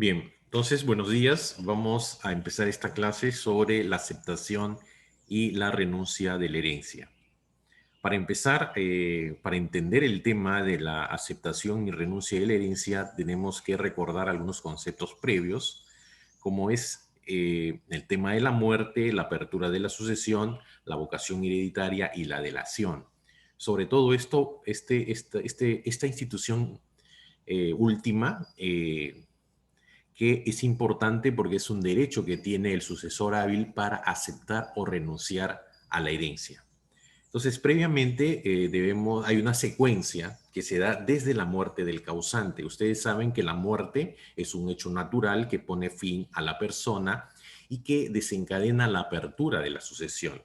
Bien, entonces, buenos días. Vamos a empezar esta clase sobre la aceptación y la renuncia de la herencia. Para empezar, para entender el tema de la aceptación y renuncia de la herencia, tenemos que recordar algunos conceptos previos, como es el tema de la muerte, la apertura de la sucesión, la vocación hereditaria y la delación. Sobre todo esto, esta institución última, que es importante porque es un derecho que tiene el sucesor hábil para aceptar o renunciar a la herencia. Entonces, previamente hay una secuencia que se da desde la muerte del causante. Ustedes saben que la muerte es un hecho natural que pone fin a la persona y que desencadena la apertura de la sucesión.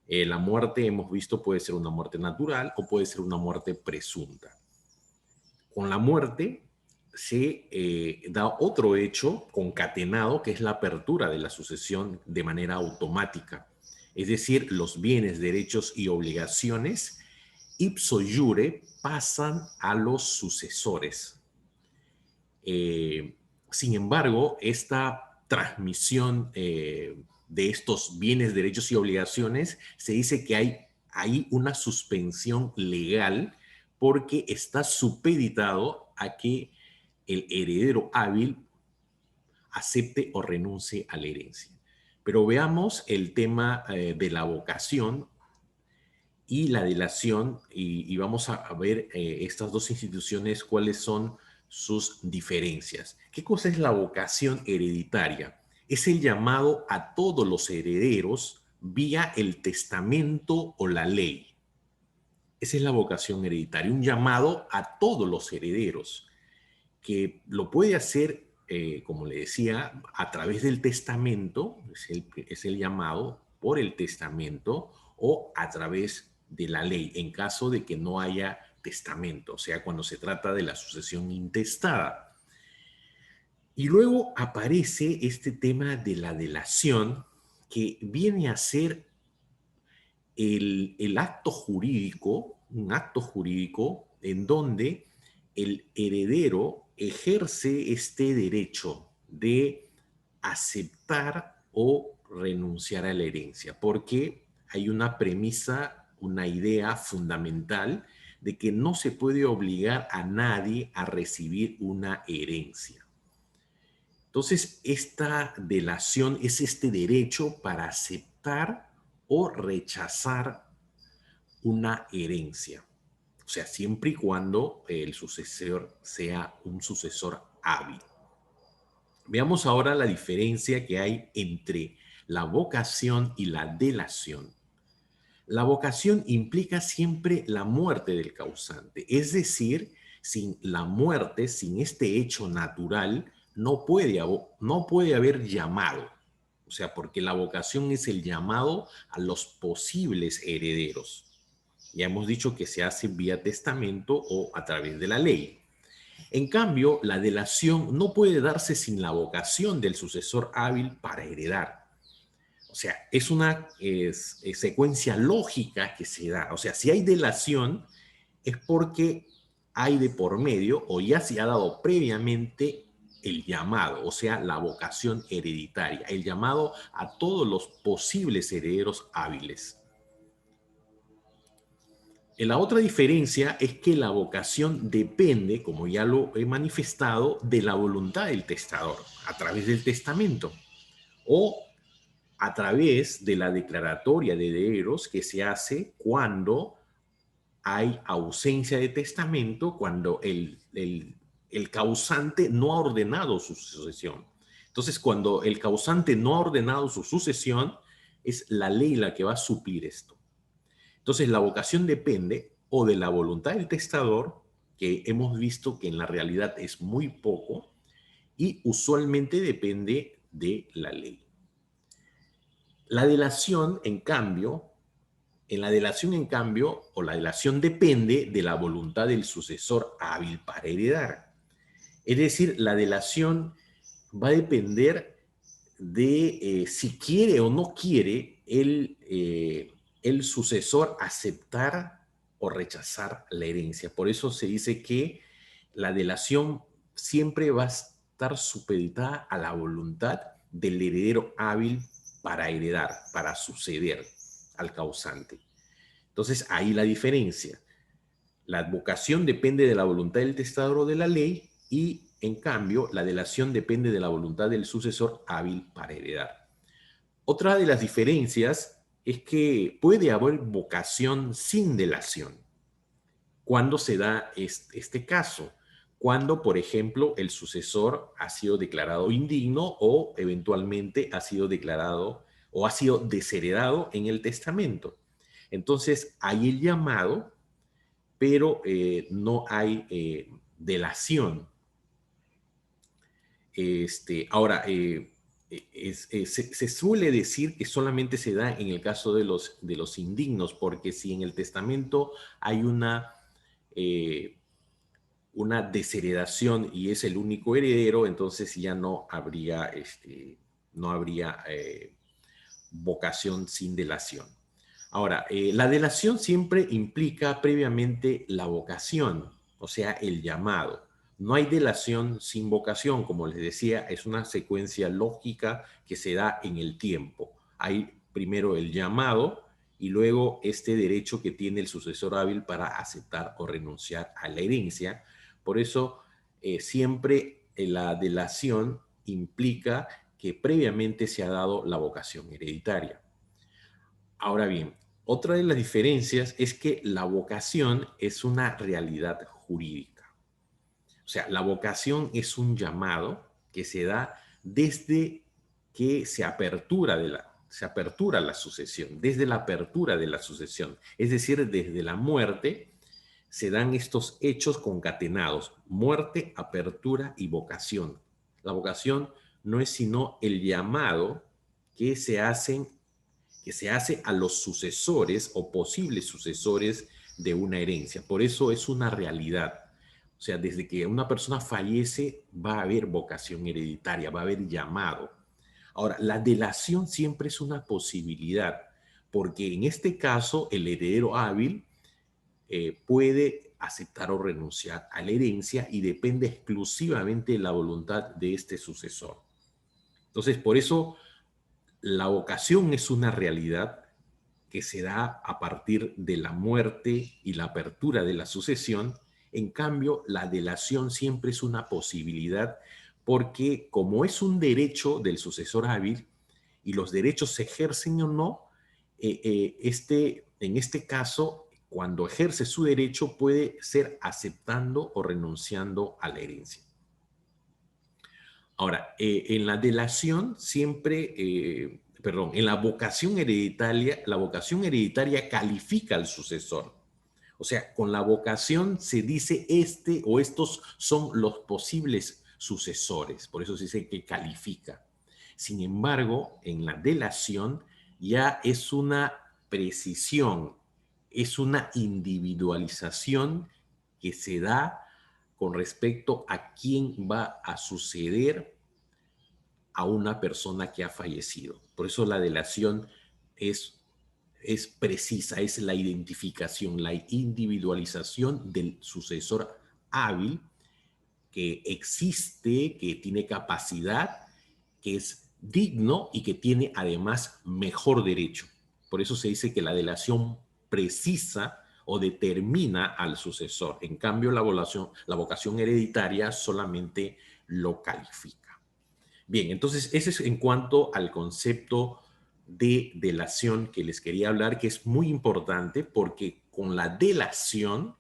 La muerte, hemos visto, puede ser una muerte natural o puede ser una muerte presunta. Con la muerte se da otro hecho concatenado, que es la apertura de la sucesión de manera automática. Es decir, los bienes, derechos y obligaciones ipso iure pasan a los sucesores. Sin embargo, esta transmisión de estos bienes, derechos y obligaciones, se dice que hay una suspensión legal porque está supeditado a que el heredero hábil acepte o renuncie a la herencia. Pero veamos el tema de la vocación y la delación y vamos a ver estas dos instituciones, cuáles son sus diferencias. ¿Qué cosa es la vocación hereditaria? Es el llamado a todos los herederos vía el testamento o la ley. Esa es la vocación hereditaria, un llamado a todos los herederos, que lo puede hacer, como le decía, a través del testamento, es el llamado por el testamento, o a través de la ley, en caso de que no haya testamento, o sea, cuando se trata de la sucesión intestada. Y luego aparece este tema de la delación, que viene a ser el acto jurídico, un acto jurídico en donde el heredero ejerce este derecho de aceptar o renunciar a la herencia, porque hay una premisa, una idea fundamental de que no se puede obligar a nadie a recibir una herencia. Entonces, esta delación es este derecho para aceptar o rechazar una herencia. O sea, siempre y cuando el sucesor sea un sucesor hábil. Veamos ahora la diferencia que hay entre la vocación y la delación. La vocación implica siempre la muerte del causante, es decir, sin la muerte, sin este hecho natural, no puede haber llamado. O sea, porque la vocación es el llamado a los posibles herederos. Ya hemos dicho que se hace vía testamento o a través de la ley. En cambio, la delación no puede darse sin la vocación del sucesor hábil para heredar. O sea, es una secuencia lógica que se da. O sea, si hay delación es porque hay de por medio o ya se ha dado previamente el llamado, o sea, la vocación hereditaria, el llamado a todos los posibles herederos hábiles. La otra diferencia es que la vocación depende, como ya lo he manifestado, de la voluntad del testador, a través del testamento, o a través de la declaratoria de herederos que se hace cuando hay ausencia de testamento, cuando el causante no ha ordenado su sucesión. Entonces, cuando el causante no ha ordenado su sucesión, es la ley la que va a suplir esto. Entonces, la vocación depende o de la voluntad del testador, que hemos visto que en la realidad es muy poco, y usualmente depende de la ley. La delación, en cambio, o la delación depende de la voluntad del sucesor hábil para heredar. Es decir, la delación va a depender de si quiere o no quiere el sucesor aceptar o rechazar la herencia. Por eso se dice que la delación siempre va estar supeditada a la voluntad del heredero hábil para heredar, para suceder al causante. Entonces, ahí la diferencia. La advocación depende de la voluntad del testador o de la ley y, en cambio, la delación depende de la voluntad del sucesor hábil para heredar. Otra de las diferencias es que puede haber vocación sin delación. ¿Cuándo se da este caso? Cuando, por ejemplo, el sucesor ha sido declarado indigno o eventualmente ha sido declarado o ha sido desheredado en el testamento. Entonces, hay el llamado, pero no hay delación. Ahora, se suele decir que solamente se da en el caso de los indignos, porque si en el testamento hay una desheredación y es el único heredero, entonces ya no habría vocación sin delación. Ahora, la delación siempre implica previamente la vocación, o sea, el llamado. No hay delación sin vocación, como les decía, es una secuencia lógica que se da en el tiempo. Hay primero el llamado y luego este derecho que tiene el sucesor hábil para aceptar o renunciar a la herencia. Por eso, siempre la delación implica que previamente se ha dado la vocación hereditaria. Ahora bien, otra de las diferencias es que la vocación es una realidad jurídica. O sea, la vocación es un llamado que se da desde que se apertura la sucesión, desde la apertura de la sucesión. Es decir, desde la muerte se dan estos hechos concatenados: muerte, apertura y vocación. La vocación no es sino el llamado que se hace a los sucesores o posibles sucesores de una herencia. Por eso es una realidad. O sea, desde que una persona fallece va a haber vocación hereditaria, va a haber llamado. Ahora, la delación siempre es una posibilidad, porque en este caso el heredero hábil puede aceptar o renunciar a la herencia y depende exclusivamente de la voluntad de este sucesor. Entonces, por eso la vocación es una realidad que se da a partir de la muerte y la apertura de la sucesión. En cambio, la delación siempre es una posibilidad porque, como es un derecho del sucesor hábil y los derechos se ejercen o no, en este caso, cuando ejerce su derecho, puede ser aceptando o renunciando a la herencia. Ahora, en la delación siempre, perdón, en la vocación hereditaria califica al sucesor. O sea, con la vocación se dice este o estos son los posibles sucesores, por eso se dice que califica. Sin embargo, en la delación ya es una precisión, es una individualización que se da con respecto a quién va a suceder a una persona que ha fallecido. Por eso la delación es precisa, es la identificación, la individualización del sucesor hábil que existe, que tiene capacidad, que es digno y que tiene además mejor derecho. Por eso se dice que la delación precisa o determina al sucesor. En cambio, la vocación hereditaria solamente lo califica. Bien, entonces ese es en cuanto al concepto de delación que les quería hablar, que es muy importante porque con la delación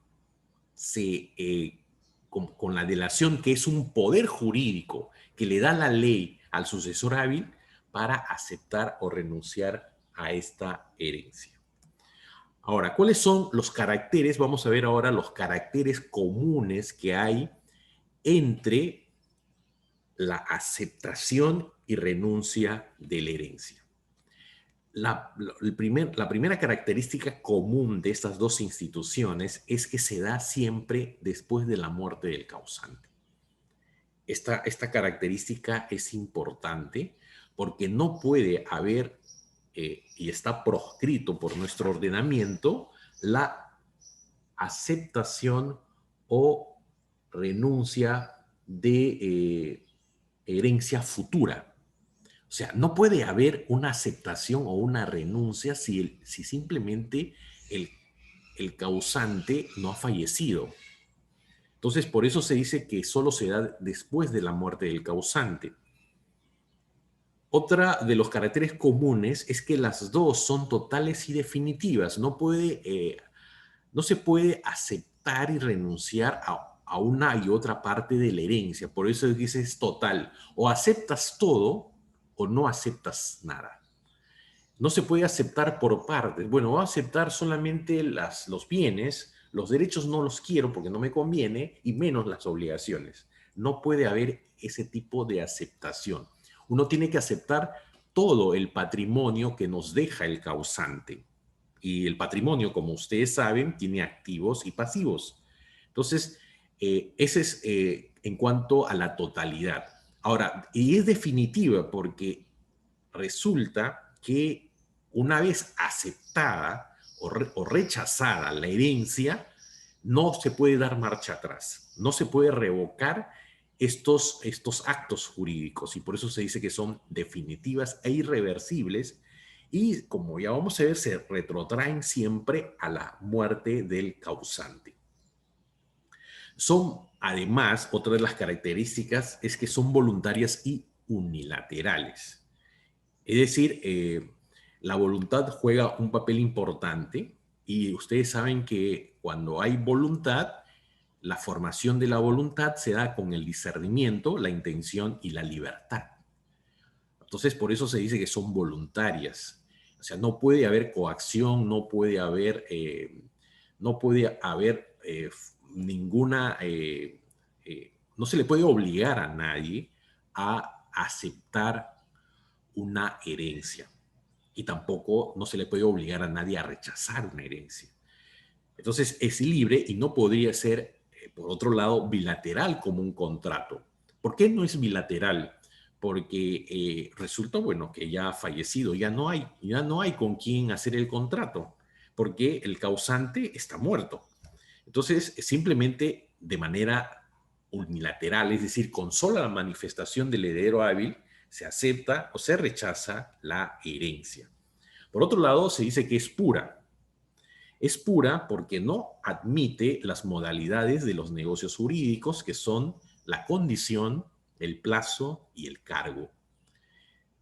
con la delación, que es un poder jurídico que le da la ley al sucesor hábil para aceptar o renunciar a esta herencia. Ahora, ¿cuáles son los caracteres? Vamos a ver ahora los caracteres comunes que hay entre la aceptación y renuncia de la herencia. La primera característica común de estas dos instituciones es que se da siempre después de la muerte del causante. Esta característica es importante porque no puede haber, y está proscrito por nuestro ordenamiento, la aceptación o renuncia de herencia futura. O sea, no puede haber una aceptación o una renuncia si simplemente el, el causante no ha fallecido. Entonces, por eso se dice que solo se da después de la muerte del causante. Otra de los caracteres comunes es que las dos son totales y definitivas. No se puede aceptar y renunciar a una y otra parte de la herencia. Por eso dice es total. O aceptas todo o no aceptas nada. No se puede aceptar por partes. Bueno, voy a aceptar solamente los bienes, los derechos no los quiero porque no me conviene, y menos las obligaciones. No puede haber ese tipo de aceptación. Uno tiene que aceptar todo el patrimonio que nos deja el causante. Y el patrimonio, como ustedes saben, tiene activos y pasivos. Entonces, ese es en cuanto a la totalidad. Ahora, y es definitiva porque resulta que una vez aceptada o rechazada la herencia, no se puede dar marcha atrás, no se puede revocar estos actos jurídicos y por eso se dice que son definitivas e irreversibles y como ya vamos a ver, se retrotraen siempre a la muerte del causante. Son, además, otra de las características es que son voluntarias y unilaterales. Es decir, la voluntad juega un papel importante y ustedes saben que cuando hay voluntad, la formación de la voluntad se da con el discernimiento, la intención y la libertad. Entonces, por eso se dice que son voluntarias. O sea, no puede haber coacción, no puede haber ninguna, no se le puede obligar a nadie a aceptar una herencia. Y tampoco no se le puede obligar a nadie a rechazar una herencia. Entonces es libre y no podría ser, por otro lado, bilateral como un contrato. ¿Por qué no es bilateral? Porque resulta, bueno, que ya ha fallecido, ya no hay con quién hacer el contrato, porque el causante está muerto. Entonces, simplemente de manera unilateral, es decir, con sola la manifestación del heredero hábil, se acepta o se rechaza la herencia. Por otro lado, se dice que es pura. Es pura porque no admite las modalidades de los negocios jurídicos, que son la condición, el plazo y el cargo.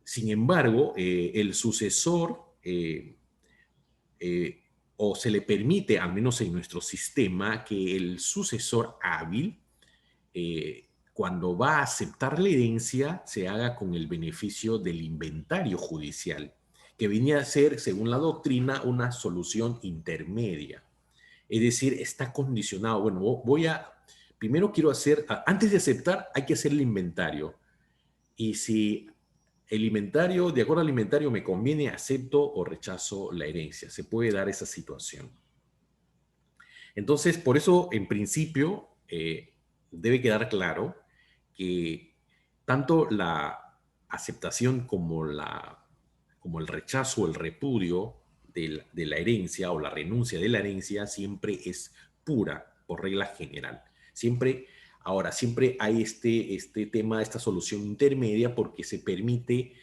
Sin embargo, el sucesor eh, o se le permite, al menos en nuestro sistema, que el sucesor hábil, cuando va a aceptar la herencia, se haga con el beneficio del inventario judicial, que venía a ser, según la doctrina, una solución intermedia. Es decir, está condicionado. Bueno, primero quiero hacer, antes de aceptar, hay que hacer el inventario. Y si el inventario, de acuerdo al inventario, me conviene, acepto o rechazo la herencia. Se puede dar esa situación. Entonces, por eso, en principio, debe quedar claro que tanto la aceptación como el rechazo o el repudio de la herencia o la renuncia de la herencia siempre es pura por regla general. Siempre hay este tema, esta solución intermedia porque se permite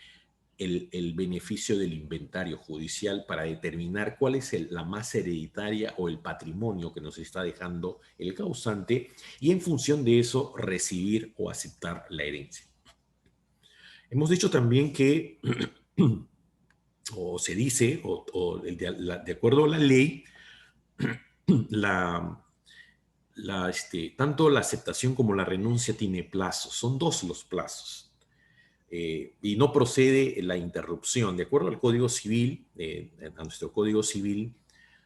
el beneficio del inventario judicial para determinar cuál es la masa hereditaria o el patrimonio que nos está dejando el causante y en función de eso recibir o aceptar la herencia. Hemos dicho también que, o se dice, de acuerdo a la ley, la, tanto la aceptación como la renuncia tiene plazos, son dos los plazos. Y no procede la interrupción. De acuerdo al Código Civil, a nuestro Código Civil,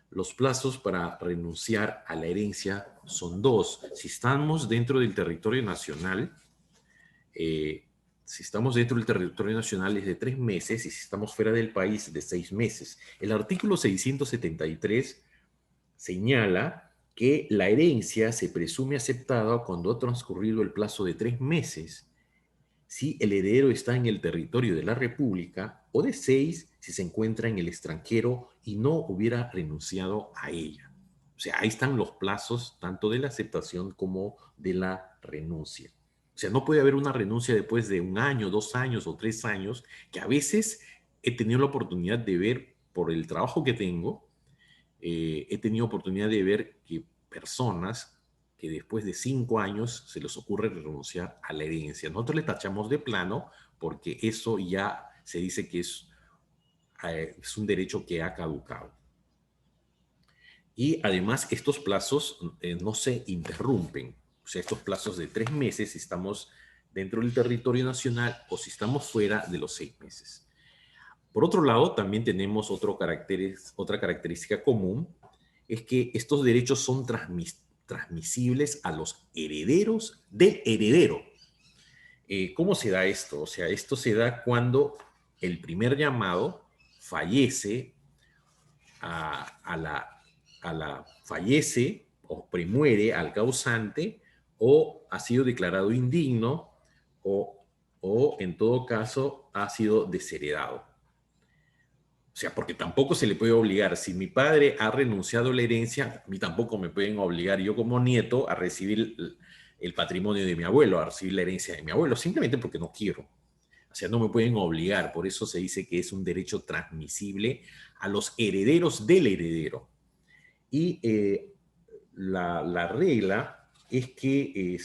los plazos para renunciar a la herencia son dos. Si estamos dentro del territorio nacional, es de 3 meses y si estamos fuera del país de 6 meses. El artículo 673 señala que la herencia se presume aceptada cuando ha transcurrido el plazo de 3 meses si el heredero está en el territorio de la República o de 6 si se encuentra en el extranjero y no hubiera renunciado a ella. O sea, ahí están los plazos tanto de la aceptación como de la renuncia. O sea, no puede haber una renuncia después de 1 año, 2 años o 3 años, que a veces he tenido la oportunidad de ver por el trabajo que tengo, he tenido oportunidad de ver que personas que después de 5 años se les ocurre renunciar a la herencia. Nosotros le tachamos de plano porque eso ya se dice que es un derecho que ha caducado. Y además estos plazos no se interrumpen. O sea, estos plazos de 3 meses si estamos dentro del territorio nacional o si estamos fuera de los 6 meses. Por otro lado, también tenemos otra característica común, es que estos derechos son transmisibles a los herederos del heredero. ¿Cómo se da esto? O sea, esto se da cuando el primer llamado fallece a la fallece o premuere al causante o ha sido declarado indigno o en todo caso ha sido desheredado. O sea, porque tampoco se le puede obligar. Si mi padre ha renunciado a la herencia, a mí tampoco me pueden obligar yo como nieto a recibir el patrimonio de mi abuelo, a recibir la herencia de mi abuelo, simplemente porque no quiero. O sea, no me pueden obligar. Por eso se dice que es un derecho transmisible a los herederos del heredero. Y la regla es que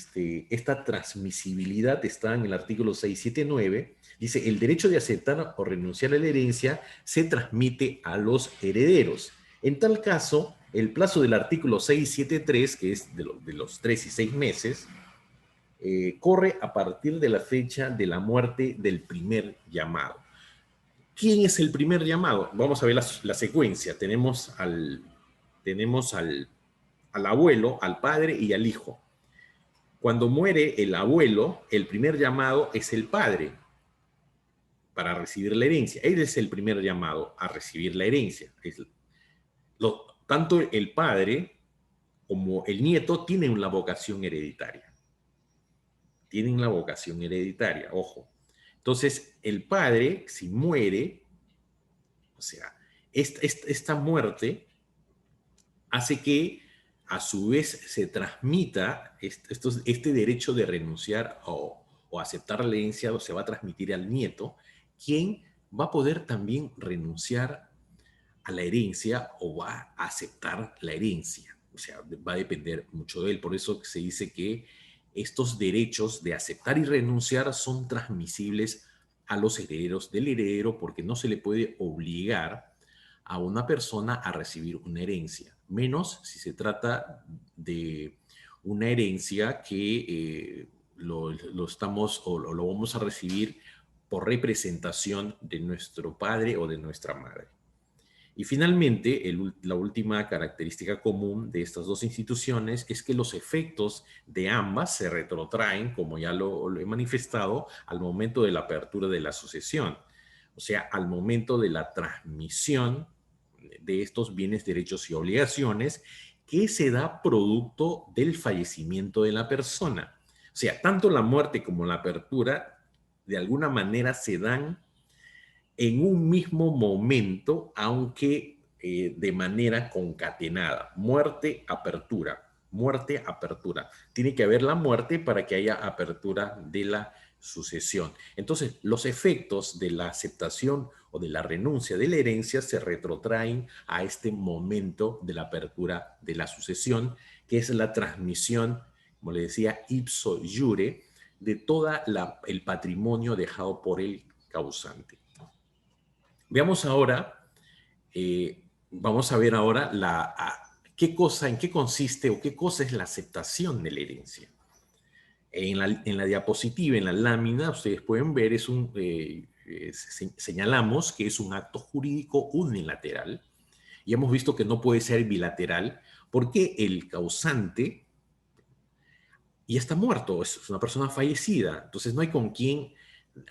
esta transmisibilidad está en el artículo 679. Dice, el derecho de aceptar o renunciar a la herencia se transmite a los herederos. En tal caso, el plazo del artículo 673, que es de los 3 y 6 meses, corre a partir de la fecha de la muerte del primer llamado. ¿Quién es el primer llamado? Vamos a ver la secuencia. Tenemos al abuelo, al padre y al hijo. Cuando muere el abuelo, el primer llamado es el padre para recibir la herencia. Él es el primer llamado a recibir la herencia. Tanto el padre como el nieto tienen la vocación hereditaria. Tienen la vocación hereditaria, ojo. Entonces, el padre, si muere, o sea, esta muerte hace que a su vez se transmita este derecho de renunciar o aceptar la herencia, o se va a transmitir al nieto, quien va a poder también renunciar a la herencia o va a aceptar la herencia. O sea, va a depender mucho de él. Por eso se dice que estos derechos de aceptar y renunciar son transmisibles a los herederos del heredero porque no se le puede obligar a una persona a recibir una herencia, menos si se trata de una herencia que lo estamos o lo vamos a recibir por representación de nuestro padre o de nuestra madre. Y finalmente, la última característica común de estas dos instituciones es que los efectos de ambas se retrotraen, como ya lo he manifestado, al momento de la apertura de la sucesión, o sea, al momento de la transmisión de estos bienes, derechos y obligaciones que se da producto del fallecimiento de la persona. O sea, tanto la muerte como la apertura de alguna manera se dan en un mismo momento, aunque de manera concatenada. Muerte, apertura. Muerte, apertura. Tiene que haber la muerte para que haya apertura de la sucesión. Entonces, los efectos de la aceptación o de la renuncia de la herencia se retrotraen a este momento de la apertura de la sucesión, que es la transmisión, como le decía, ipso iure, de todo el patrimonio dejado por el causante. Veamos ahora, vamos a ver ahora en qué consiste o qué cosa es la aceptación de la herencia. En la diapositiva, en la lámina, ustedes pueden ver, señalamos que es un acto jurídico unilateral y hemos visto que no puede ser bilateral porque el causante ya está muerto, es una persona fallecida, entonces no hay con quién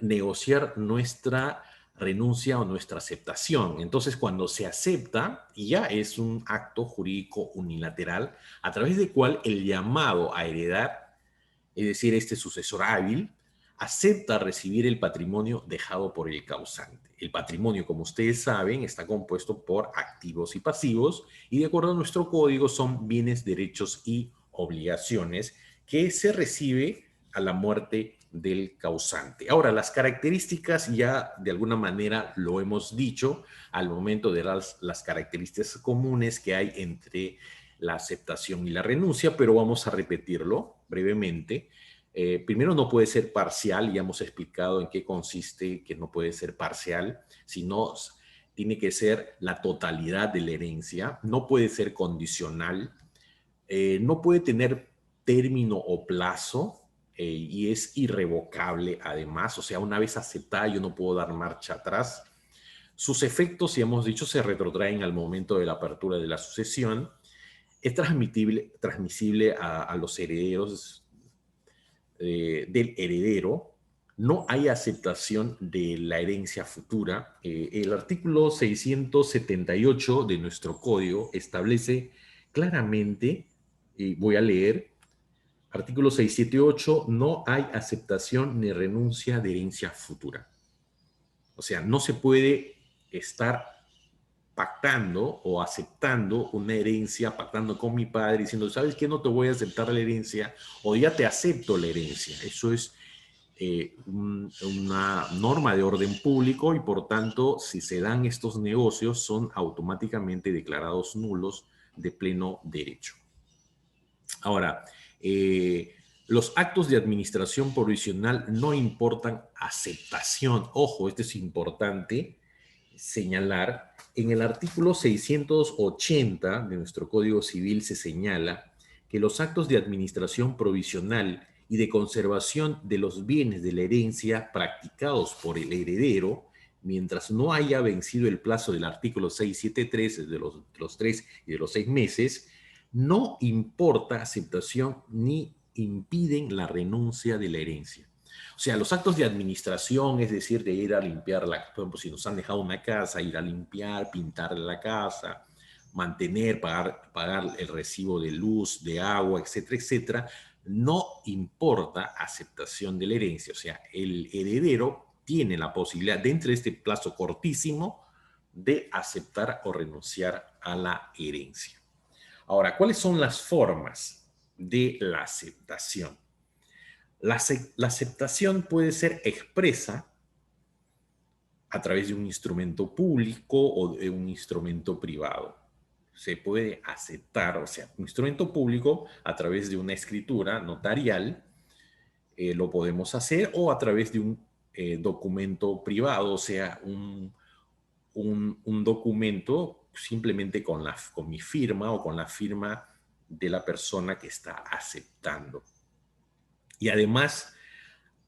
negociar nuestra renuncia o nuestra aceptación. Entonces, cuando se acepta, ya es un acto jurídico unilateral a través del cual el llamado a heredar, es decir, este sucesor hábil, acepta recibir el patrimonio dejado por el causante. El patrimonio, como ustedes saben, está compuesto por activos y pasivos y de acuerdo a nuestro código son bienes, derechos y obligaciones que se recibe a la muerte del causante. Ahora, las características ya de alguna manera lo hemos dicho al momento de las características comunes que hay entre la aceptación y la renuncia, pero vamos a repetirlo brevemente. Primero, no puede ser parcial, ya hemos explicado en qué consiste que no puede ser parcial, sino tiene que ser la totalidad de la herencia, no puede ser condicional, no puede tener término o plazo y es irrevocable además, o sea, una vez aceptada yo no puedo dar marcha atrás. Sus efectos, si hemos dicho, se retrotraen al momento de la apertura de la sucesión. Es transmisible a los herederos del heredero. No hay aceptación de la herencia futura. El artículo 678 de nuestro código establece claramente, y voy a leer, artículo 678, no hay aceptación ni renuncia de herencia futura. O sea, no se puede estar pactando o aceptando una herencia, pactando con mi padre, diciendo, ¿sabes qué? No te voy a aceptar la herencia o ya te acepto la herencia. Eso es una norma de orden público y por tanto, si se dan estos negocios, son automáticamente declarados nulos de pleno derecho. Ahora, los actos de administración provisional no importan aceptación. Ojo, esto es importante señalar. En el artículo 680 de nuestro Código Civil se señala que los actos de administración provisional y de conservación de los bienes de la herencia practicados por el heredero, mientras no haya vencido el plazo del artículo 673 de los 3 y de los 6 meses, no importa aceptación ni impiden la renuncia de la herencia. O sea, los actos de administración, es decir, de ir a limpiar por ejemplo, si nos han dejado una casa, ir a limpiar, pintar la casa, mantener, pagar el recibo de luz, de agua, etcétera, etcétera, no importa aceptación de la herencia. O sea, el heredero tiene la posibilidad, dentro de este plazo cortísimo, de aceptar o renunciar a la herencia. Ahora, ¿cuáles son las formas de la aceptación? La aceptación puede ser expresa a través de un instrumento público o de un instrumento privado. Se puede aceptar, o sea, un instrumento público a través de una escritura notarial, lo podemos hacer, o a través de un documento privado, o sea, un documento simplemente con mi firma o con la firma de la persona que está aceptando. Y además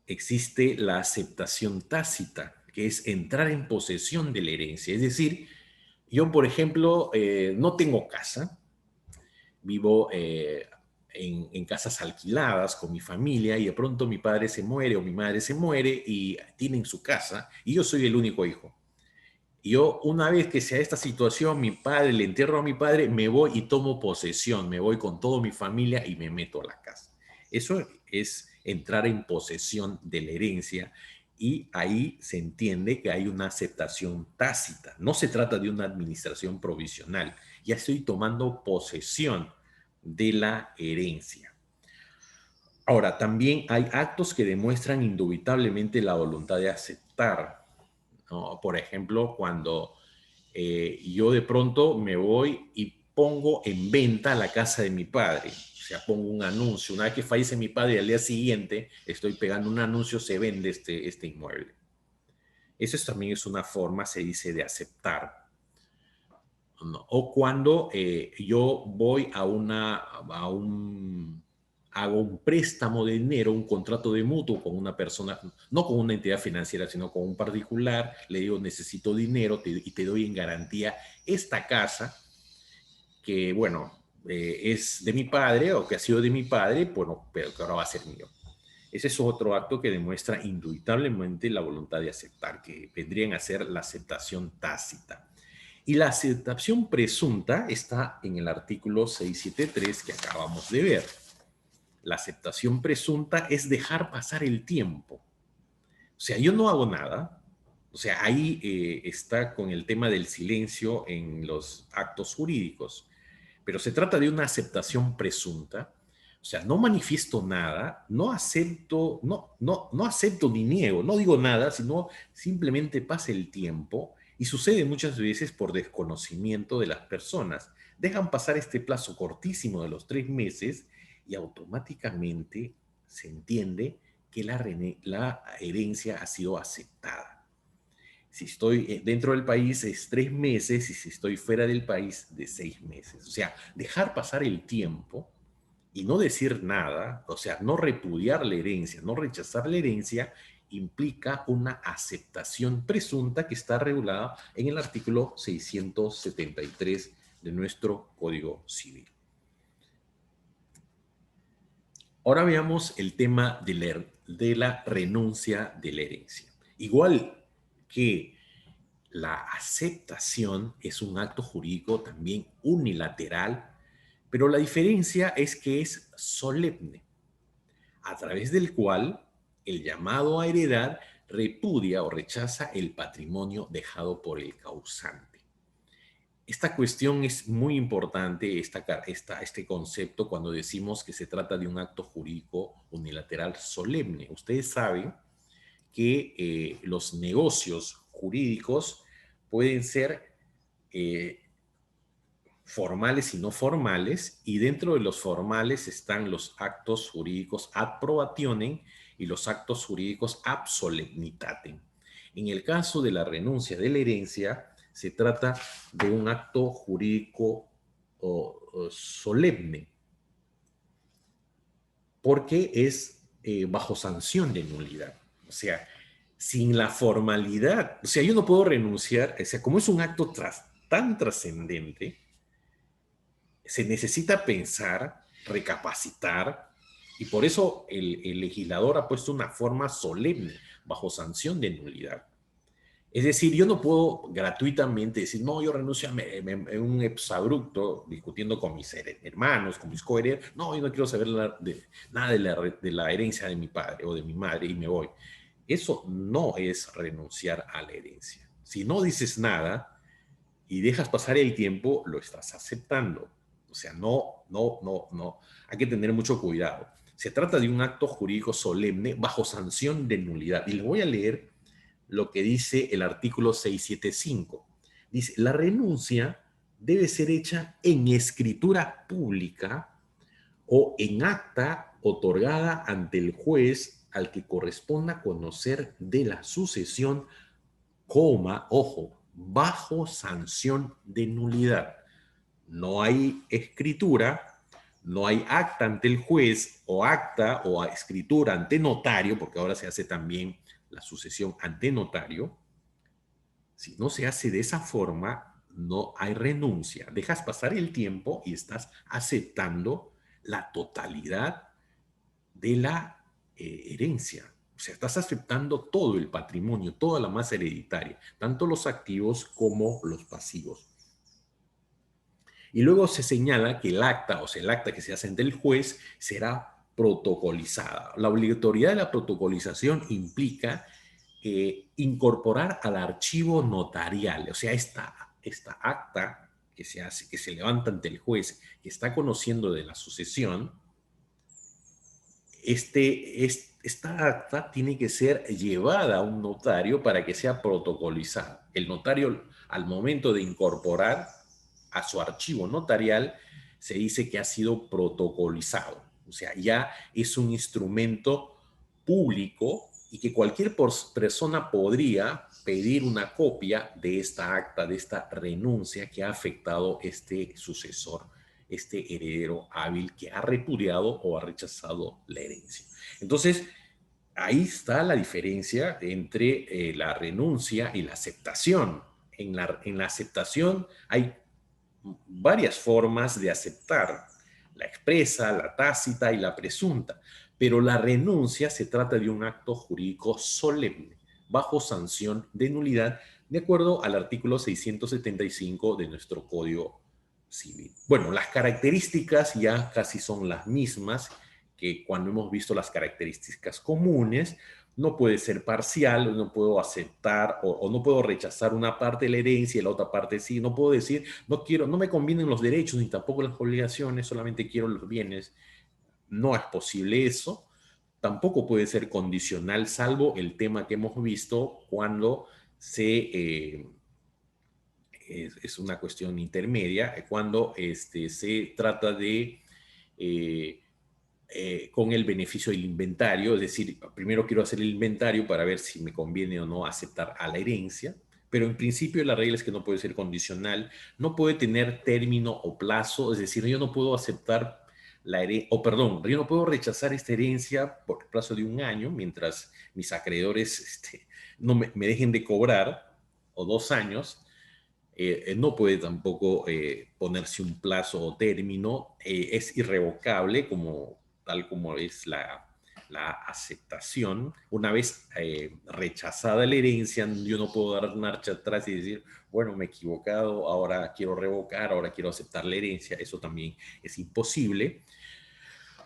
existe la aceptación tácita, que es entrar en posesión de la herencia. Es decir, yo, por ejemplo, no tengo casa, vivo en casas alquiladas con mi familia y de pronto mi padre se muere o mi madre se muere y tienen su casa y yo soy el único hijo. Y yo, una vez que sea esta situación, mi padre, le entierro a mi padre, me voy y tomo posesión, me voy con toda mi familia y me meto a la casa. Eso es entrar en posesión de la herencia y ahí se entiende que hay una aceptación tácita. No se trata de una administración provisional, ya estoy tomando posesión de la herencia. Ahora, también hay actos que demuestran indubitablemente la voluntad de aceptar, ¿no? Por ejemplo, cuando yo de pronto me voy y pongo en venta la casa de mi padre. O sea, pongo un anuncio. Una vez que fallece mi padre, al día siguiente estoy pegando un anuncio, se vende este inmueble. Eso también es una forma, se dice, de aceptar, ¿no? O cuando yo voy hago un préstamo de dinero, un contrato de mutuo con una persona, no con una entidad financiera, sino con un particular, le digo, necesito dinero y te doy en garantía esta casa que, bueno, es de mi padre o que ha sido de mi padre, bueno, pero que ahora va a ser mío. Ese es otro acto que demuestra indubitablemente la voluntad de aceptar, que vendrían a ser la aceptación tácita. Y la aceptación presunta está en el artículo 673 que acabamos de ver. La aceptación presunta es dejar pasar el tiempo. O sea, yo no hago nada. O sea, ahí está con el tema del silencio en los actos jurídicos. Pero se trata de una aceptación presunta O sea, no manifiesto nada, no acepto, no acepto ni niego, no digo nada, sino simplemente pasa el tiempo y sucede muchas veces por desconocimiento de las personas. Dejan pasar este plazo cortísimo de los 3 meses y automáticamente se entiende que la herencia ha sido aceptada. Si estoy dentro del país es 3 meses y si estoy fuera del país de 6 meses. O sea, dejar pasar el tiempo y no decir nada, o sea, no repudiar la herencia, no rechazar la herencia, implica una aceptación presunta que está regulada en el artículo 673 de nuestro Código Civil. Ahora veamos el tema de la renuncia de la herencia. Igual que la aceptación es un acto jurídico también unilateral, pero la diferencia es que es solemne, a través del cual el llamado a heredar repudia o rechaza el patrimonio dejado por el causante. Esta cuestión es muy importante, este concepto, cuando decimos que se trata de un acto jurídico unilateral solemne. Ustedes saben que los negocios jurídicos pueden ser formales y no formales, y dentro de los formales están los actos jurídicos ad probationem y los actos jurídicos ab solemnitatem. En el caso de la renuncia de la herencia, se trata de un acto jurídico solemne, porque es bajo sanción de nulidad. O sea, sin la formalidad, o sea, yo no puedo renunciar, o sea, como es un acto tan trascendente, se necesita pensar, recapacitar, y por eso el legislador ha puesto una forma solemne, bajo sanción de nulidad. Es decir, yo no puedo gratuitamente decir, no, yo renuncio en un exabrupto, discutiendo con mis hermanos, con mis coherederos, no, yo no quiero saber nada de la herencia de mi padre o de mi madre y me voy. Eso no es renunciar a la herencia. Si no dices nada y dejas pasar el tiempo, lo estás aceptando. O sea, no. Hay que tener mucho cuidado. Se trata de un acto jurídico solemne bajo sanción de nulidad. Y les voy a leer lo que dice el artículo 675. Dice, la renuncia debe ser hecha en escritura pública o en acta otorgada ante el juez al que corresponda conocer de la sucesión, ojo, bajo sanción de nulidad. No hay escritura, no hay acta ante el juez o acta o escritura ante notario, porque ahora se hace también la sucesión ante notario. Si no se hace de esa forma, no hay renuncia. Dejas pasar el tiempo y estás aceptando la totalidad de la herencia. O sea, estás aceptando todo el patrimonio, toda la masa hereditaria, tanto los activos como los pasivos. Y luego se señala que el acta, o sea, el acta que se hace ante el juez, será protocolizada. La obligatoriedad de la protocolización implica incorporar al archivo notarial, o sea, esta acta que se hace, que se levanta ante el juez, que está conociendo de la sucesión, esta acta tiene que ser llevada a un notario para que sea protocolizada. El notario, al momento de incorporar a su archivo notarial, se dice que ha sido protocolizado. O sea, ya es un instrumento público y que cualquier persona podría pedir una copia de esta acta, de esta renuncia que ha afectado este sucesor, este heredero hábil que ha repudiado o ha rechazado la herencia. Entonces, ahí está la diferencia entre la renuncia y la aceptación. En la aceptación hay varias formas de aceptar, la expresa, la tácita y la presunta, pero la renuncia se trata de un acto jurídico solemne, bajo sanción de nulidad, de acuerdo al artículo 675 de nuestro Código Civil. Bueno, las características ya casi son las mismas que cuando hemos visto las características comunes. No puede ser parcial, no puedo aceptar o no puedo rechazar una parte de la herencia y la otra parte sí. No puedo decir, no quiero, no me convienen los derechos ni tampoco las obligaciones, solamente quiero los bienes. no es posible eso. Tampoco puede ser condicional, salvo el tema que hemos visto cuando es una cuestión intermedia, cuando se trata de con el beneficio del inventario, es decir, primero quiero hacer el inventario para ver si me conviene o no aceptar a la herencia, pero en principio la regla es que no puede ser condicional, no puede tener término o plazo, es decir, yo no puedo aceptar la herencia, o perdón, yo no puedo rechazar esta herencia por el plazo de un año mientras mis acreedores no me dejen de cobrar, o 2 años. No puede tampoco ponerse un plazo o término, es irrevocable tal como es la aceptación. Una vez rechazada la herencia, yo no puedo dar marcha atrás y decir, bueno, me he equivocado, ahora quiero revocar, ahora quiero aceptar la herencia. Eso también es imposible.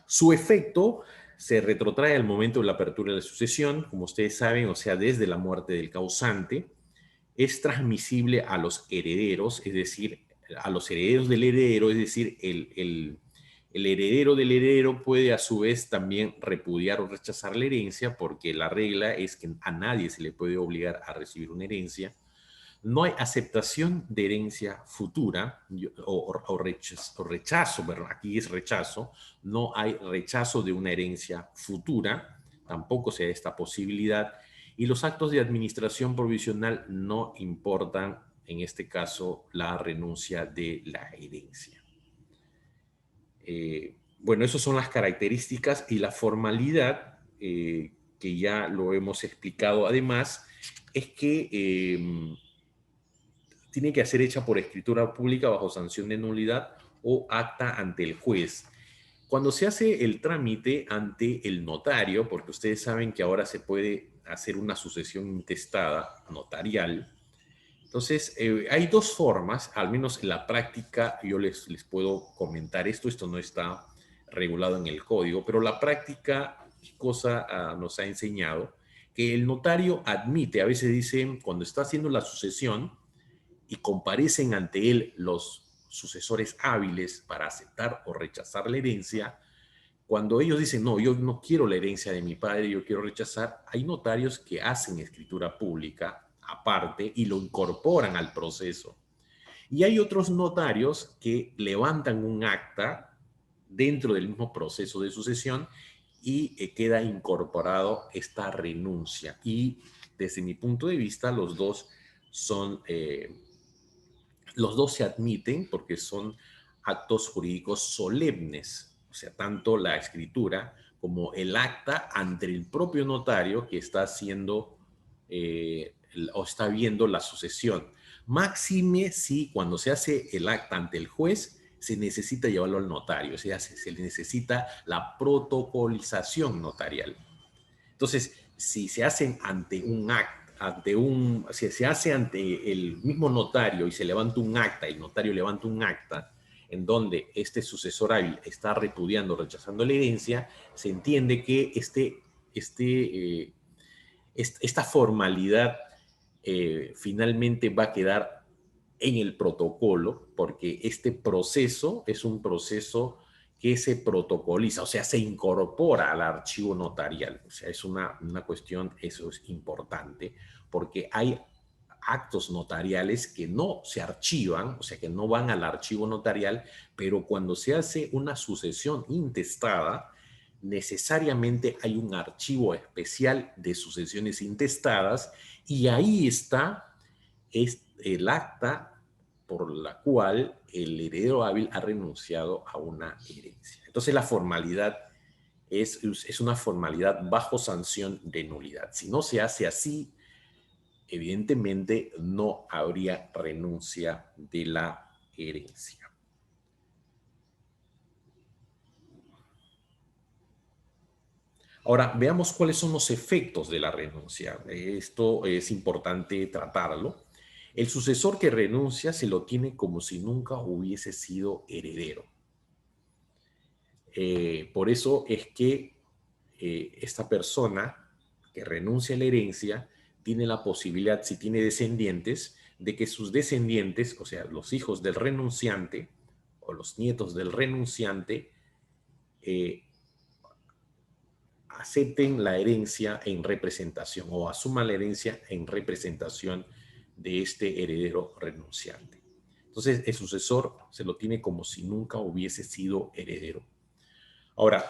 Su efecto se retrotrae al momento de la apertura de la sucesión, como ustedes saben, o sea, desde la muerte del causante. Es transmisible a los herederos, es decir, a los herederos del heredero, es decir, el heredero del heredero puede a su vez también repudiar o rechazar la herencia, porque la regla es que a nadie se le puede obligar a recibir una herencia. No hay aceptación de herencia futura o rechazo, pero aquí es rechazo, no hay rechazo de una herencia futura, tampoco se da esta posibilidad, y los actos de administración provisional no importan, en este caso, la renuncia de la herencia. Bueno, esas son las características y la formalidad, que ya lo hemos explicado además, es que tiene que ser hecha por escritura pública bajo sanción de nulidad o acta ante el juez. Cuando se hace el trámite ante el notario, porque ustedes saben que ahora se puede hacer una sucesión intestada notarial, entonces hay dos formas, al menos en la práctica yo les puedo comentar esto no está regulado en el código, pero la práctica cosa nos ha enseñado que el notario admite, a veces dicen, cuando está haciendo la sucesión, y comparecen ante él los sucesores hábiles para aceptar o rechazar la herencia, cuando ellos dicen, no, yo no quiero la herencia de mi padre, yo quiero rechazar, hay notarios que hacen escritura pública aparte y lo incorporan al proceso. Y hay otros notarios que levantan un acta dentro del mismo proceso de sucesión y queda incorporado esta renuncia. Y desde mi punto de vista, los dos se admiten porque son actos jurídicos solemnes, o sea, tanto la escritura como el acta ante el propio notario que está haciendo o está viendo la sucesión. Máxime si cuando se hace el acta ante el juez se necesita llevarlo al notario, o sea, se necesita la protocolización notarial. Entonces, si se hacen ante un acta, si se hace ante el mismo notario y se levanta un acta, el notario levanta un acta en donde este sucesor hábil está repudiando, rechazando la herencia, se entiende que esta formalidad finalmente va a quedar en el protocolo, porque este proceso es un proceso que se protocoliza, o sea, se incorpora al archivo notarial. O sea, es una cuestión, eso es importante, porque hay actos notariales que no se archivan, o sea, que no van al archivo notarial, pero cuando se hace una sucesión intestada, necesariamente hay un archivo especial de sucesiones intestadas y ahí está el acta por la cual el heredero hábil ha renunciado a una herencia. Entonces la formalidad es una formalidad bajo sanción de nulidad. Si no se hace así, evidentemente no habría renuncia de la herencia. Ahora, veamos cuáles son los efectos de la renuncia. Esto es importante tratarlo. El sucesor que renuncia se lo tiene como si nunca hubiese sido heredero. Por eso es que esta persona que renuncia a la herencia tiene la posibilidad, si tiene descendientes, de que sus descendientes, o sea, los hijos del renunciante o los nietos del renunciante, acepten la herencia en representación o asuman la herencia en representación de este heredero renunciante. Entonces, el sucesor se lo tiene como si nunca hubiese sido heredero. Ahora,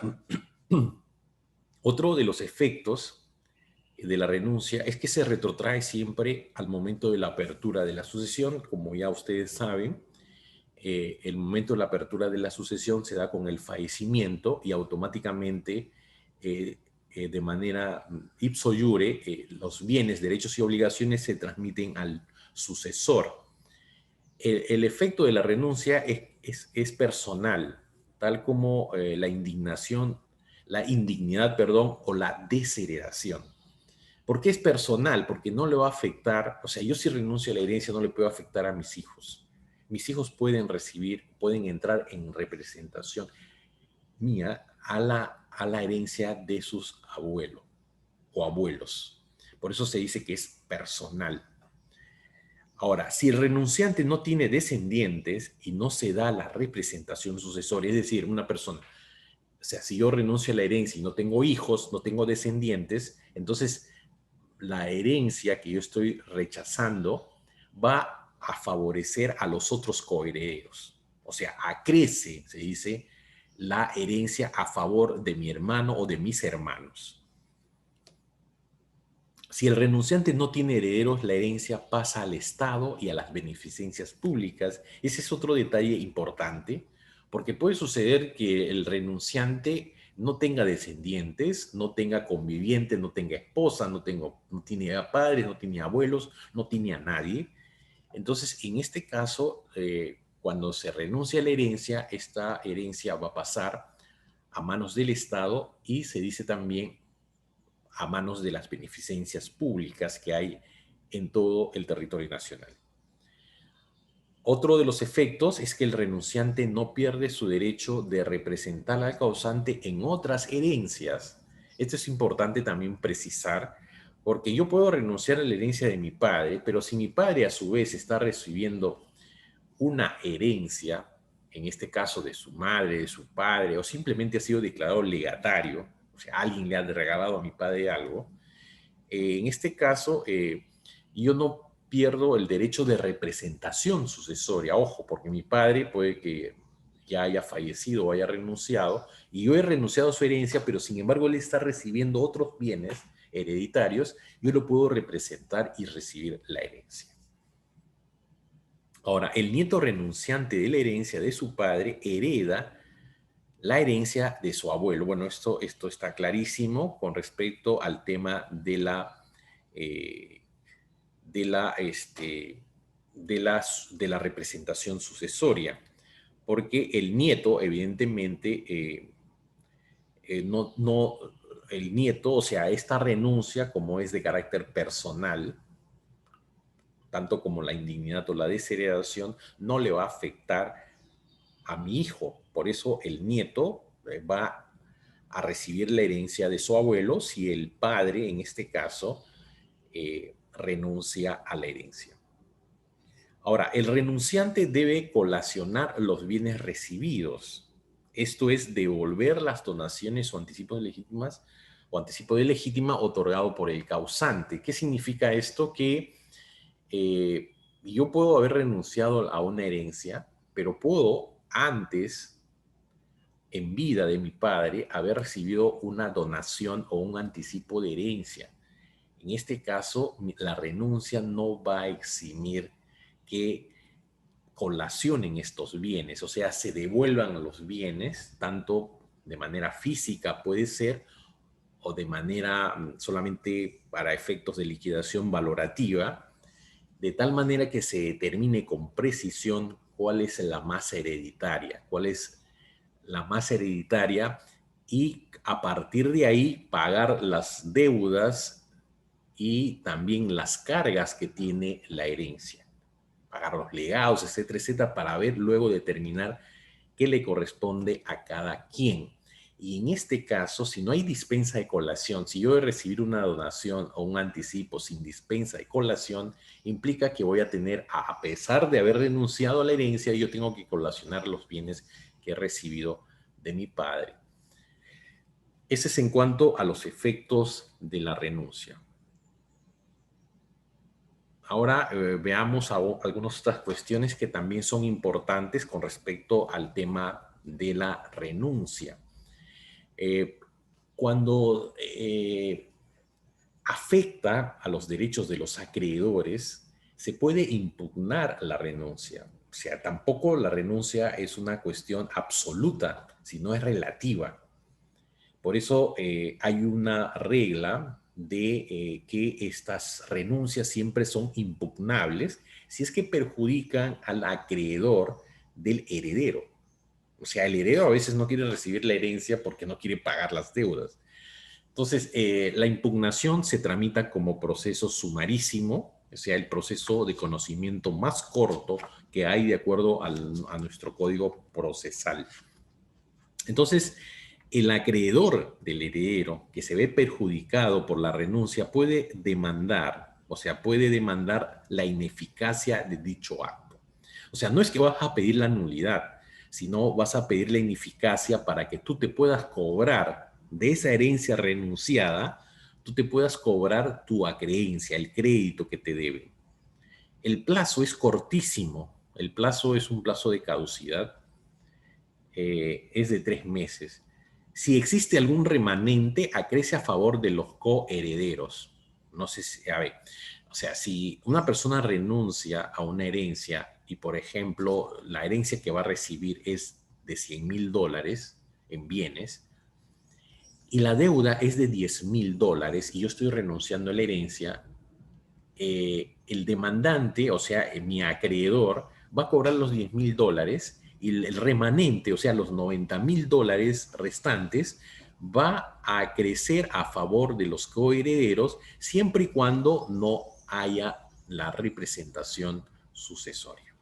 otro de los efectos de la renuncia es que se retrotrae siempre al momento de la apertura de la sucesión. Como ya ustedes saben, el momento de la apertura de la sucesión se da con el fallecimiento y automáticamente, de manera ipso iure, los bienes, derechos y obligaciones se transmiten al sucesor. El efecto de la renuncia es personal, tal como la indignidad, perdón, o la desheredación. ¿Por qué es personal? Porque no le va a afectar, o sea, yo si renuncio a la herencia no le puedo afectar a mis hijos. Mis hijos pueden pueden entrar en representación mía a la herencia de sus abuelos o abuelos. Por eso se dice que es personal. Ahora, si el renunciante no tiene descendientes y no se da la representación sucesoria, es decir, una persona, o sea, si yo renuncio a la herencia y no tengo hijos, no tengo descendientes, entonces la herencia que yo estoy rechazando va a favorecer a los otros coherederos. O sea, acrece, se dice, la herencia a favor de mi hermano o de mis hermanos. Si el renunciante no tiene herederos, la herencia pasa al Estado y a las beneficencias públicas. Ese es otro detalle importante, porque puede suceder que el renunciante no tenga descendientes, no tenga convivientes, no tenga esposa, no tiene padres, no tiene abuelos, no tiene a nadie. Entonces, en este caso, cuando se renuncia a la herencia, esta herencia va a pasar a manos del Estado y se dice también a manos de las beneficencias públicas que hay en todo el territorio nacional. Otro de los efectos es que el renunciante no pierde su derecho de representar al causante en otras herencias. Esto es importante también precisar, porque yo puedo renunciar a la herencia de mi padre, pero si mi padre a su vez está recibiendo una herencia, en este caso de su madre, de su padre, o simplemente ha sido declarado legatario, o sea, alguien le ha regalado a mi padre algo, en este caso, yo no pierdo el derecho de representación sucesoria. Ojo, porque mi padre puede que ya haya fallecido o haya renunciado, y yo he renunciado a su herencia, pero sin embargo él está recibiendo otros bienes hereditarios, yo lo puedo representar y recibir la herencia. Ahora, el nieto renunciante de la herencia de su padre hereda la herencia de su abuelo. Bueno, esto está clarísimo con respecto al tema eh, de de la representación sucesoria, porque el nieto, evidentemente, no, el nieto, o sea, esta renuncia, como es de carácter personal, tanto como la indignidad o la desheredación, no le va a afectar a mi hijo. Por eso el nieto va a recibir la herencia de su abuelo si el padre, en este caso, renuncia a la herencia. Ahora, el renunciante debe colacionar los bienes recibidos. Esto es devolver las donaciones o anticipos legítimas o anticipo de legítima otorgado por el causante. ¿Qué significa esto? Que yo puedo haber renunciado a una herencia, pero puedo antes, en vida de mi padre, haber recibido una donación o un anticipo de herencia. En este caso, la renuncia no va a eximir que colacionen estos bienes, o sea, se devuelvan los bienes, tanto de manera física puede ser, o de manera solamente para efectos de liquidación valorativa, de tal manera que se determine con precisión cuál es la masa hereditaria, cuál es la masa hereditaria, y a partir de ahí pagar las deudas y también las cargas que tiene la herencia, pagar los legados, etcétera, etcétera, para ver luego determinar qué le corresponde a cada quien. Y en este caso, si no hay dispensa de colación, si yo he recibido una donación o un anticipo sin dispensa de colación, implica que voy a tener, a pesar de haber renunciado a la herencia, yo tengo que colacionar los bienes que he recibido de mi padre. Ese es en cuanto a los efectos de la renuncia. Ahora veamos algunas otras cuestiones que también son importantes con respecto al tema de la renuncia. Eh, cuando afecta a los derechos de los acreedores, se puede impugnar la renuncia. O sea, tampoco la renuncia es una cuestión absoluta, sino es relativa. Por eso hay una regla de que estas renuncias siempre son impugnables si es que perjudican al acreedor del heredero. O sea, el heredero a veces no quiere recibir la herencia porque no quiere pagar las deudas. Entonces, la impugnación se tramita como proceso sumarísimo, o sea, el proceso de conocimiento más corto que hay de acuerdo a nuestro código procesal. Entonces, el acreedor del heredero que se ve perjudicado por la renuncia puede demandar, o sea, puede demandar la ineficacia de dicho acto. O sea, no es que vas a pedir la nulidad, sino vas a pedir la ineficacia para que tú te puedas cobrar de esa herencia renunciada, tú te puedas cobrar tu acreencia, el crédito que te deben. El plazo es cortísimo, el plazo es un plazo de caducidad, es de 3 meses. Si existe algún remanente, acrece a favor de los coherederos. No sé si, a ver, o sea, si una persona renuncia a una herencia y, por ejemplo, la herencia que va a recibir es de $100,000 en bienes y la deuda es de $10,000 y yo estoy renunciando a la herencia, el demandante, o sea, mi acreedor, va a cobrar los $10,000 y el remanente, o sea, los $90,000 restantes, va a crecer a favor de los coherederos siempre y cuando no haya la representación sucesoria.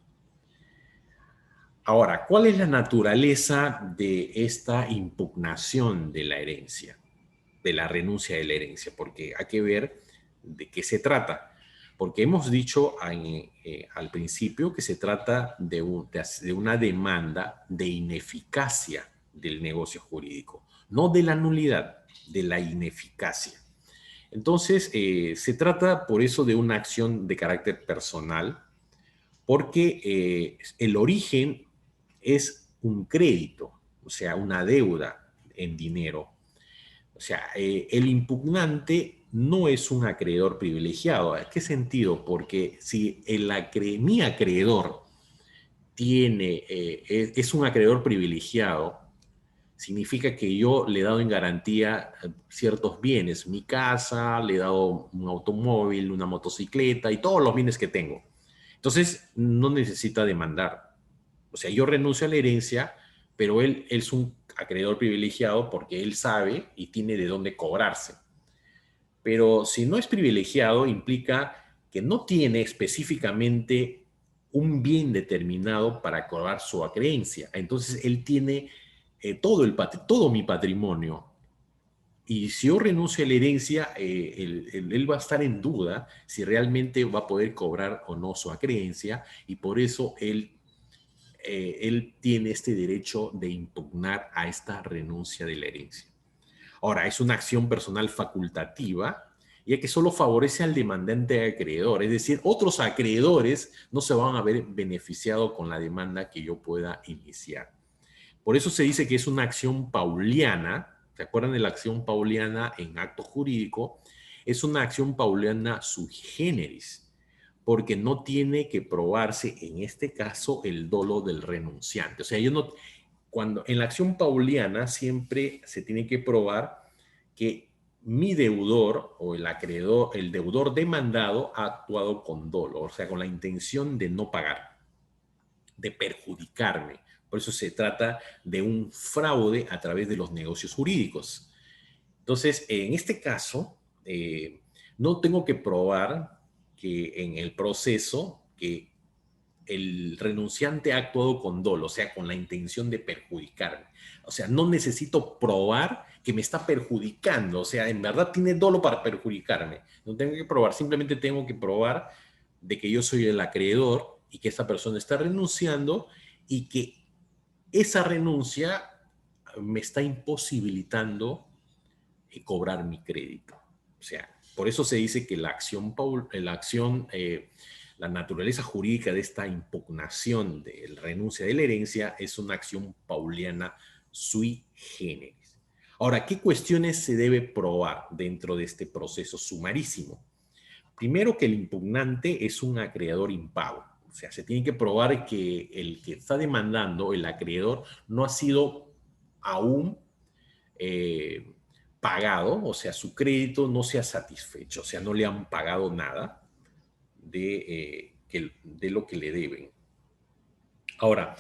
Ahora, ¿cuál es la naturaleza de esta impugnación de la herencia, de la renuncia de la herencia? Porque hay que ver de qué se trata. Porque hemos dicho al principio que se trata de una demanda de ineficacia del negocio jurídico, no de la nulidad, de la ineficacia. Entonces, se trata por eso de una acción de carácter personal, porque el origen es un crédito, o sea, una deuda en dinero. O sea, el impugnante no es un acreedor privilegiado. ¿En qué sentido? Porque si mi acreedor es un acreedor privilegiado, significa que yo le he dado en garantía ciertos bienes, mi casa, le he dado un automóvil, una motocicleta y todos los bienes que tengo. Entonces, no necesita demandar. O sea, yo renuncio a la herencia, pero él es un acreedor privilegiado porque él sabe y tiene de dónde cobrarse. Pero si no es privilegiado, implica que no tiene específicamente un bien determinado para cobrar su acreencia. Entonces, él tiene todo mi patrimonio. Y si yo renuncio a la herencia, él va a estar en duda si realmente va a poder cobrar o no su acreencia, y por eso él tiene este derecho de impugnar a esta renuncia de la herencia. Ahora, es una acción personal facultativa, ya que solo favorece al demandante acreedor, es decir, otros acreedores no se van a ver beneficiados con la demanda que yo pueda iniciar. Por eso se dice que es una acción pauliana. ¿Se acuerdan de la acción pauliana en acto jurídico? Es una acción pauliana sui generis, porque no tiene que probarse en este caso el dolo del renunciante. O sea, yo no, cuando en la acción pauliana siempre se tiene que probar que mi deudor o el acreedor, el deudor demandado ha actuado con dolo, o sea, con la intención de no pagar, de perjudicarme. Por eso se trata de un fraude a través de los negocios jurídicos. Entonces, en este caso, no tengo que probar que en el proceso que el renunciante ha actuado con dolo, o sea, con la intención de perjudicarme. O sea, no necesito probar que me está perjudicando, o sea, en verdad tiene dolo para perjudicarme. No tengo que probar, simplemente tengo que probar de que yo soy el acreedor y que esa persona está renunciando y que esa renuncia me está imposibilitando cobrar mi crédito. O sea, por eso se dice que la naturaleza jurídica de esta impugnación de la renuncia de la herencia es una acción pauliana sui generis. Ahora, ¿qué cuestiones se debe probar dentro de este proceso sumarísimo? Primero, que el impugnante es un acreedor impago. O sea, se tiene que probar que el que está demandando, el acreedor, no ha sido aún eh, pagado, o sea, su crédito no se ha satisfecho, o sea, no le han pagado nada de lo que le deben. Ahora,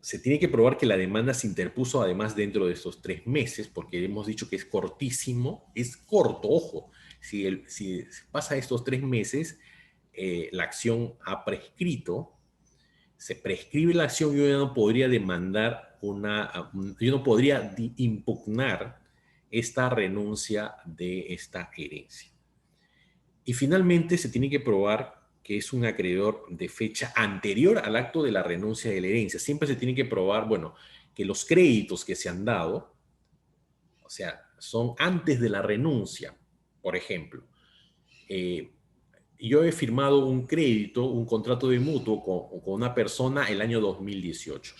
se tiene que probar que la demanda se interpuso además dentro de estos 3 meses, porque hemos dicho que es cortísimo, es corto, ojo, si pasa estos 3 meses, la acción ha prescrito, se prescribe la acción, yo ya no podría yo no podría impugnar esta renuncia de esta herencia. Y finalmente se tiene que probar que es un acreedor de fecha anterior al acto de la renuncia de la herencia. Siempre se tiene que probar, bueno, que los créditos que se han dado, o sea, son antes de la renuncia. Por ejemplo, eh, yo he firmado un crédito, un contrato de mutuo con una persona el año 2018.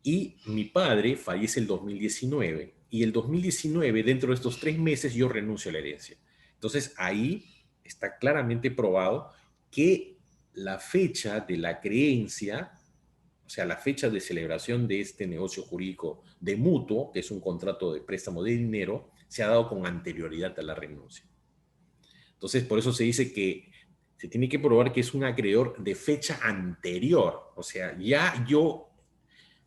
Y mi padre fallece el 2019. Y el 2019, dentro de estos 3 meses, yo renuncio a la herencia. Entonces ahí está claramente probado que la fecha de la creencia, o sea, la fecha de celebración de este negocio jurídico de mutuo, que es un contrato de préstamo de dinero, se ha dado con anterioridad a la renuncia. Entonces, por eso se dice que se tiene que probar que es un acreedor de fecha anterior. O sea, ya yo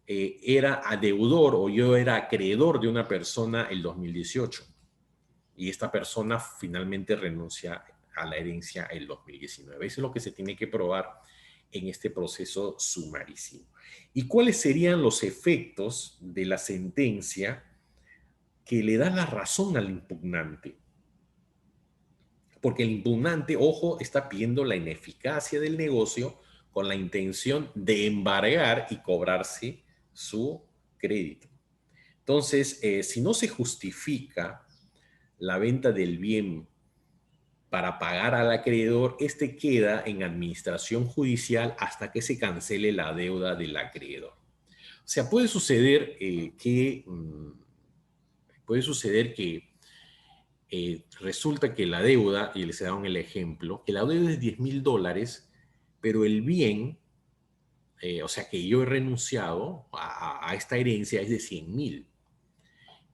era deudor o yo era acreedor de una persona el 2018 y esta persona finalmente renuncia a la herencia el 2019. Eso es lo que se tiene que probar en este proceso sumarísimo. ¿Y cuáles serían los efectos de la sentencia que le da la razón al impugnante? Porque el impugnante, ojo, está pidiendo la ineficacia del negocio con la intención de embargar y cobrarse su crédito. Entonces, si no se justifica la venta del bien para pagar al acreedor, este queda en administración judicial hasta que se cancele la deuda del acreedor. O sea, puede suceder que resulta que la deuda, y les he dado el ejemplo, que la deuda es $10,000, pero el bien, o sea, que yo he renunciado a esta herencia es de 100,000.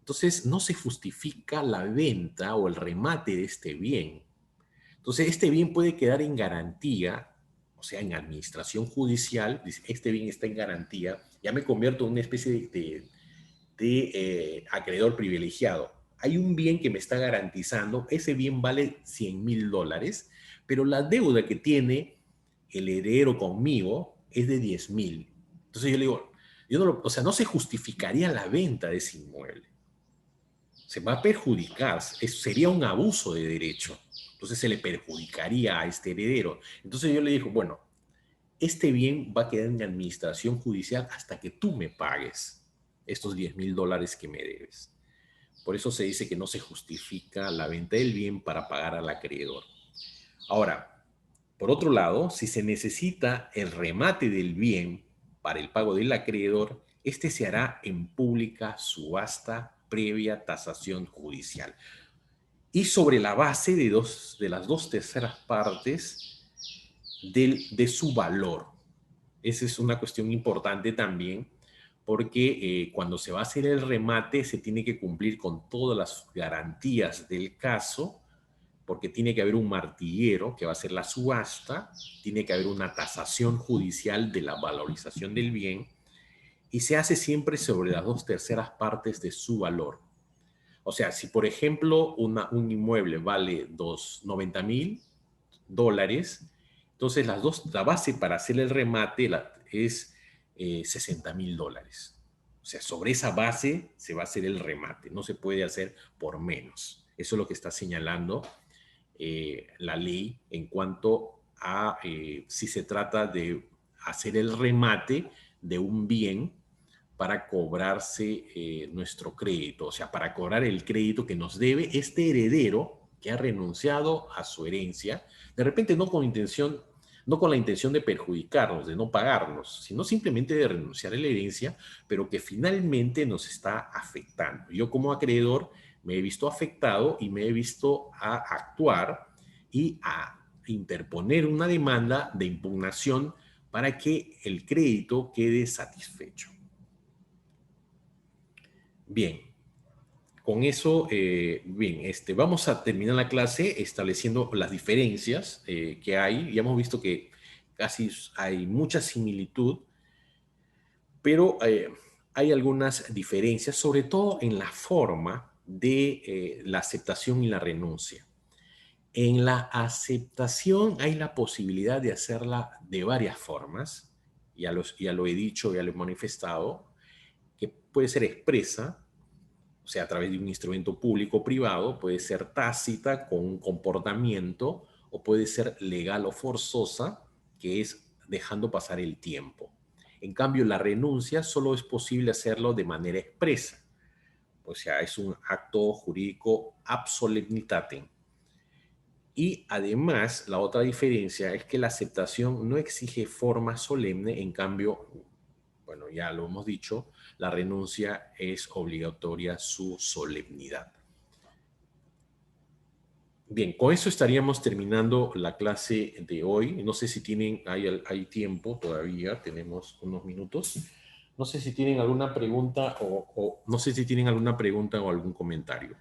Entonces, no se justifica la venta o el remate de este bien. Entonces, este bien puede quedar en garantía, o sea, en administración judicial, dice, este bien está en garantía, ya me convierto en una especie de acreedor privilegiado. Hay un bien que me está garantizando, ese bien vale $100,000, pero la deuda que tiene el heredero conmigo es de 10,000. Entonces yo le digo, o sea, no se justificaría la venta de ese inmueble. Se va a perjudicar, sería un abuso de derecho. Entonces se le perjudicaría a este heredero. Entonces yo le digo, bueno, este bien va a quedar en administración judicial hasta que tú me pagues estos $10,000 que me debes. Por eso se dice que no se justifica la venta del bien para pagar al acreedor. Ahora, por otro lado, si se necesita el remate del bien para el pago del acreedor, este se hará en pública subasta previa tasación judicial. Y sobre la base de las 2/3 partes de su valor. Esa es una cuestión importante también, porque cuando se va a hacer el remate se tiene que cumplir con todas las garantías del caso, porque tiene que haber un martillero que va a hacer la subasta, tiene que haber una tasación judicial de la valorización del bien, y se hace siempre sobre las 2/3 partes de su valor. O sea, si por ejemplo un inmueble vale $90,000, entonces la base para hacer el remate es $60,000. O sea, sobre esa base se va a hacer el remate, no se puede hacer por menos. Eso es lo que está señalando la ley en cuanto a si se trata de hacer el remate de un bien para cobrarse nuestro crédito, o sea, para cobrar el crédito que nos debe este heredero que ha renunciado a su herencia, de repente no con la intención de perjudicarnos, de no pagarnos, sino simplemente de renunciar a la herencia, pero que finalmente nos está afectando. Yo como acreedor me he visto afectado y me he visto a actuar y a interponer una demanda de impugnación para que el crédito quede satisfecho. Bien, con eso, vamos a terminar la clase estableciendo las diferencias que hay. Ya hemos visto que casi hay mucha similitud, pero hay algunas diferencias, sobre todo en la forma de la aceptación y la renuncia. En la aceptación hay la posibilidad de hacerla de varias formas, ya lo he dicho, ya lo he manifestado, que puede ser expresa, o sea, a través de un instrumento público o privado, puede ser tácita con un comportamiento, o puede ser legal o forzosa, que es dejando pasar el tiempo. En cambio, la renuncia solo es posible hacerlo de manera expresa, o sea, es un acto jurídico ab solemnitatem. Y además, la otra diferencia es que la aceptación no exige forma solemne, en cambio, bueno, ya lo hemos dicho, la renuncia es obligatoria su solemnidad. Bien, con eso estaríamos terminando la clase de hoy. No sé si hay tiempo todavía, tenemos unos minutos. No sé si tienen alguna pregunta o no sé si tienen alguna pregunta o algún comentario.